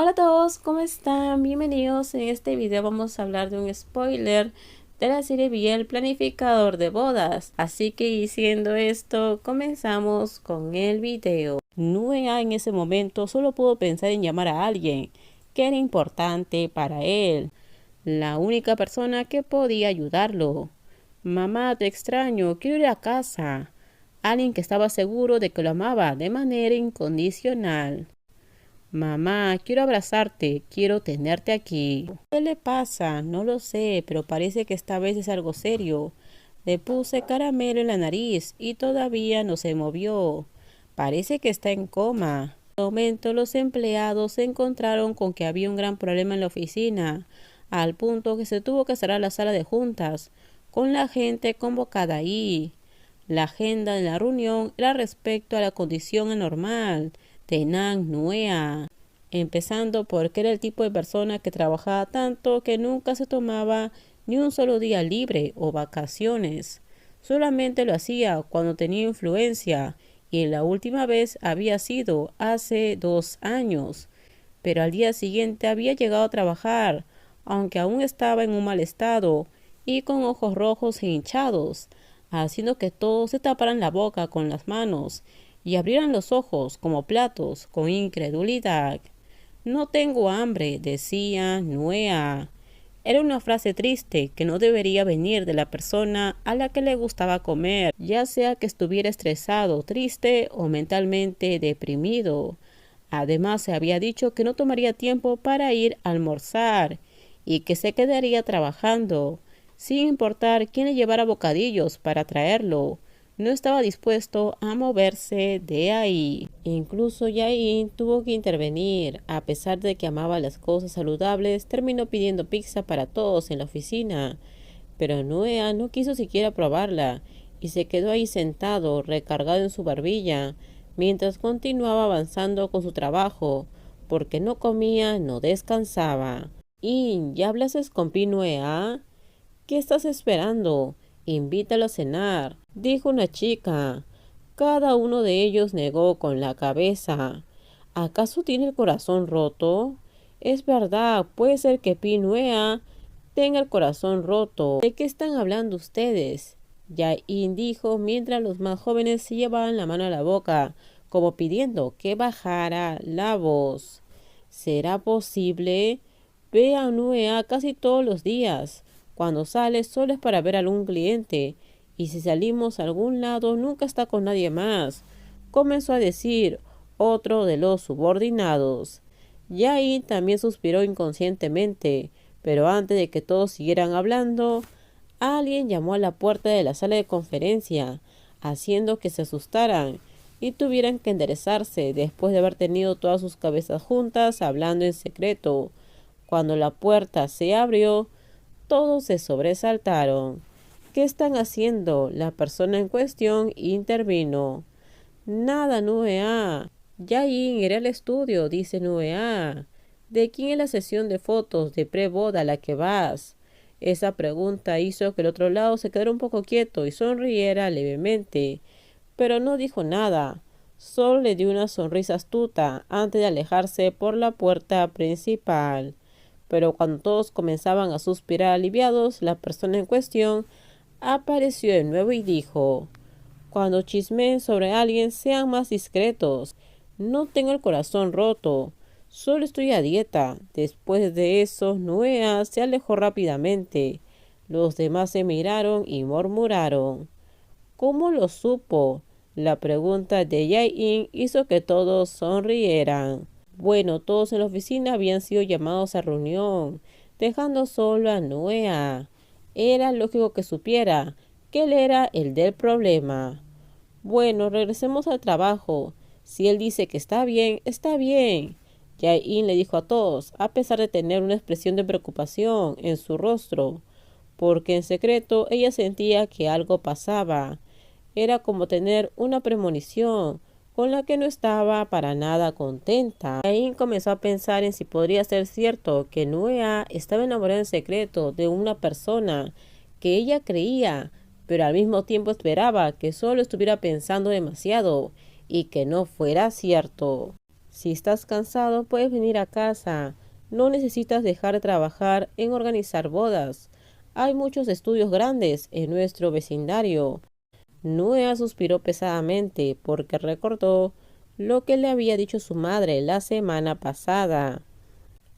Hola a todos, ¿cómo están? Bienvenidos. En este video vamos a hablar de un spoiler de la serie Biel Planificador de Bodas. Así que diciendo esto, comenzamos con el video. Nuea en ese momento solo pudo pensar en llamar a alguien que era importante para él, la única persona que podía ayudarlo. Mamá, te extraño, quiero ir a casa. Alguien que estaba seguro de que lo amaba de manera incondicional. Mamá, quiero abrazarte, quiero tenerte aquí. ¿Qué le pasa? No lo sé, pero parece que esta vez es algo serio. Le puse caramelo en la nariz y todavía no se movió. Parece que está en coma. En un momento los empleados se encontraron con que había un gran problema en la oficina, al punto que se tuvo que cerrar la sala de juntas, con la gente convocada ahí. La agenda de la reunión era respecto a la condición anormal de Nang Nuea, empezando porque era el tipo de persona que trabajaba tanto que nunca se tomaba ni un solo día libre o vacaciones. Solamente lo hacía cuando tenía influencia, y la última vez había sido hace 2 años. Pero al día siguiente había llegado a trabajar, aunque aún estaba en un mal estado y con ojos rojos e hinchados, haciendo que todos se taparan la boca con las manos y abrieran los ojos como platos con incredulidad. No tengo hambre, decía Nuea. Era una frase triste que no debería venir de la persona a la que le gustaba comer, ya sea que estuviera estresado, triste o mentalmente deprimido. Además, se había dicho que no tomaría tiempo para ir a almorzar y que se quedaría trabajando, sin importar quién le llevara bocadillos para traerlo. No estaba dispuesto a moverse de ahí. Incluso Yain tuvo que intervenir. A pesar de que amaba las cosas saludables, terminó pidiendo pizza para todos en la oficina. Pero Nuea no quiso siquiera probarla y se quedó ahí sentado, recargado en su barbilla, mientras continuaba avanzando con su trabajo, porque no comía, no descansaba. ¿Y ya hablases con Pi Nuea? ¿Qué estás esperando? Invítalo a cenar, dijo una chica. Cada uno de ellos negó con la cabeza. ¿Acaso tiene el corazón roto? Es verdad, puede ser que Pinuea tenga el corazón roto. ¿De qué están hablando ustedes? Yain dijo mientras los más jóvenes se llevaban la mano a la boca, como pidiendo que bajara la voz. ¿Será posible? Ve a Nuea casi todos los días. Cuando sale solo es para ver a algún cliente, y si salimos a algún lado nunca está con nadie más, comenzó a decir otro de los subordinados. Yain también suspiró inconscientemente, pero antes de que todos siguieran hablando, alguien llamó a la puerta de la sala de conferencia, haciendo que se asustaran y tuvieran que enderezarse después de haber tenido todas sus cabezas juntas hablando en secreto. Cuando la puerta se abrió, todos se sobresaltaron. ¿Qué están haciendo? La persona en cuestión intervino. Nada, Nuea. Yain irá al estudio, dice Nuea. ¿De quién es la sesión de fotos de pre-boda a la que vas? Esa pregunta hizo que el otro lado se quedara un poco quieto y sonriera levemente, pero no dijo nada. Solo le dio una sonrisa astuta antes de alejarse por la puerta principal. Pero cuando todos comenzaban a suspirar aliviados, la persona en cuestión apareció de nuevo y dijo: cuando chismeen sobre alguien, sean más discretos. No tengo el corazón roto, solo estoy a dieta. Después de eso, Nuea se alejó rápidamente. Los demás se miraron y murmuraron. ¿Cómo lo supo? La pregunta de Yain hizo que todos sonrieran. Bueno, todos en la oficina habían sido llamados a reunión, dejando solo a Nuea. Era lógico que supiera que él era el del problema. Bueno, regresemos al trabajo. Si él dice que está bien, está bien. Yain le dijo a todos, a pesar de tener una expresión de preocupación en su rostro, porque en secreto ella sentía que algo pasaba. Era como tener una premonición con la que no estaba para nada contenta. Yain comenzó a pensar en si podría ser cierto que Nuea estaba enamorada en secreto de una persona que ella creía, pero al mismo tiempo esperaba que solo estuviera pensando demasiado y que no fuera cierto. Si estás cansado, puedes venir a casa. No necesitas dejar de trabajar en organizar bodas. Hay muchos estudios grandes en nuestro vecindario. Nuea suspiró pesadamente porque recordó lo que le había dicho su madre la semana pasada.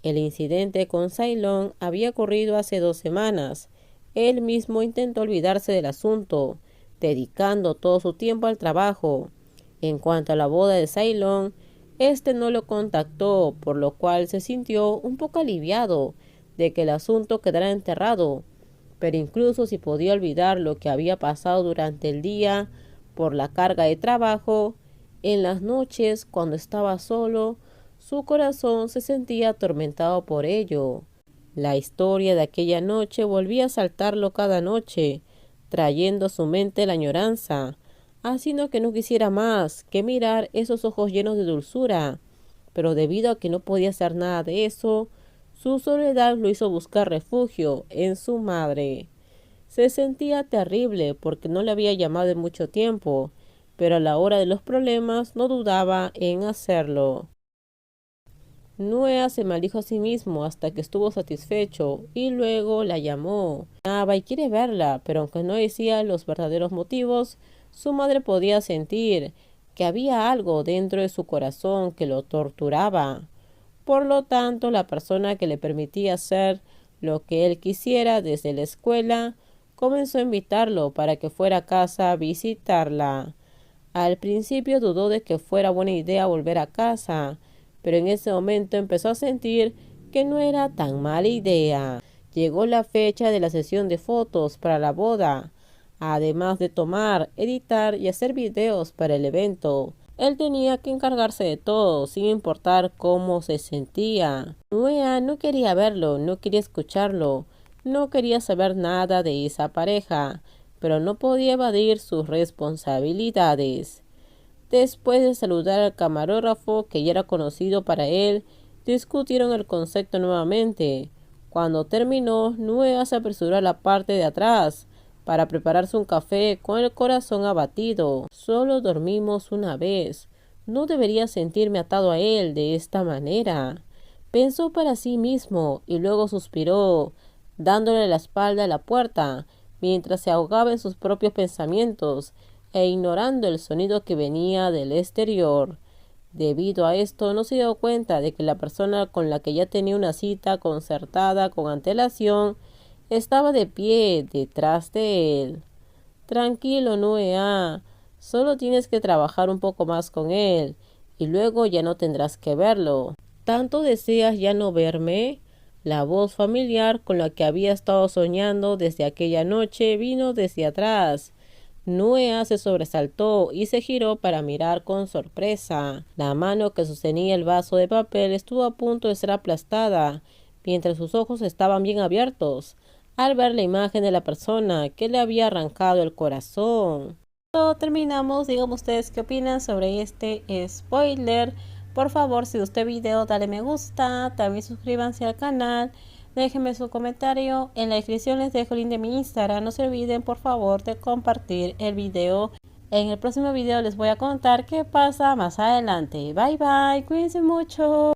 El incidente con Ceylon había ocurrido hace 2 semanas. Él mismo intentó olvidarse del asunto, dedicando todo su tiempo al trabajo. En cuanto a la boda de Ceylon, este no lo contactó, por lo cual se sintió un poco aliviado de que el asunto quedara enterrado. Pero incluso si podía olvidar lo que había pasado durante el día por la carga de trabajo, en las noches, cuando estaba solo, su corazón se sentía atormentado por ello. La historia de aquella noche volvía a saltarlo cada noche, trayendo a su mente la añoranza, haciendo que no quisiera más que mirar esos ojos llenos de dulzura. Pero debido a que no podía hacer nada de eso, su soledad lo hizo buscar refugio en su madre. Se sentía terrible porque no le había llamado en mucho tiempo, pero a la hora de los problemas no dudaba en hacerlo. Nuea se maldijo a sí mismo hasta que estuvo satisfecho y luego la llamó. Y quiere verla, pero aunque no decía los verdaderos motivos, su madre podía sentir que había algo dentro de su corazón que lo torturaba. Por lo tanto, la persona que le permitía hacer lo que él quisiera desde la escuela comenzó a invitarlo para que fuera a casa a visitarla. Al principio dudó de que fuera buena idea volver a casa, pero en ese momento empezó a sentir que no era tan mala idea. Llegó la fecha de la sesión de fotos para la boda, además de tomar, editar y hacer videos para el evento. Él tenía que encargarse de todo, sin importar cómo se sentía. Nuea no quería verlo, no quería escucharlo, no quería saber nada de esa pareja, pero no podía evadir sus responsabilidades. Después de saludar al camarógrafo, que ya era conocido para él, discutieron el concepto nuevamente. Cuando terminó, Nuea se apresuró a la parte de atrás para prepararse un café con el corazón abatido. Solo dormimos una vez. No debería sentirme atado a él de esta manera. Pensó para sí mismo y luego suspiró, dándole la espalda a la puerta, mientras se ahogaba en sus propios pensamientos e ignorando el sonido que venía del exterior. Debido a esto, no se dio cuenta de que la persona con la que ya tenía una cita concertada con antelación estaba de pie detrás de él. Tranquilo, Nuea, solo tienes que trabajar un poco más con él, y luego ya no tendrás que verlo. ¿Tanto deseas ya no verme? La voz familiar con la que había estado soñando desde aquella noche vino desde atrás. Nuea se sobresaltó y se giró para mirar con sorpresa. La mano que sostenía el vaso de papel estuvo a punto de ser aplastada, mientras sus ojos estaban bien abiertos, al ver la imagen de la persona que le había arrancado el corazón. Terminamos, díganme ustedes qué opinan sobre este spoiler. Por favor, si gustó el video, dale me gusta, también suscríbanse al canal, déjenme su comentario, en la descripción les dejo el link de mi Instagram, no se olviden por favor de compartir el video. En el próximo video les voy a contar qué pasa más adelante. Bye bye, cuídense mucho.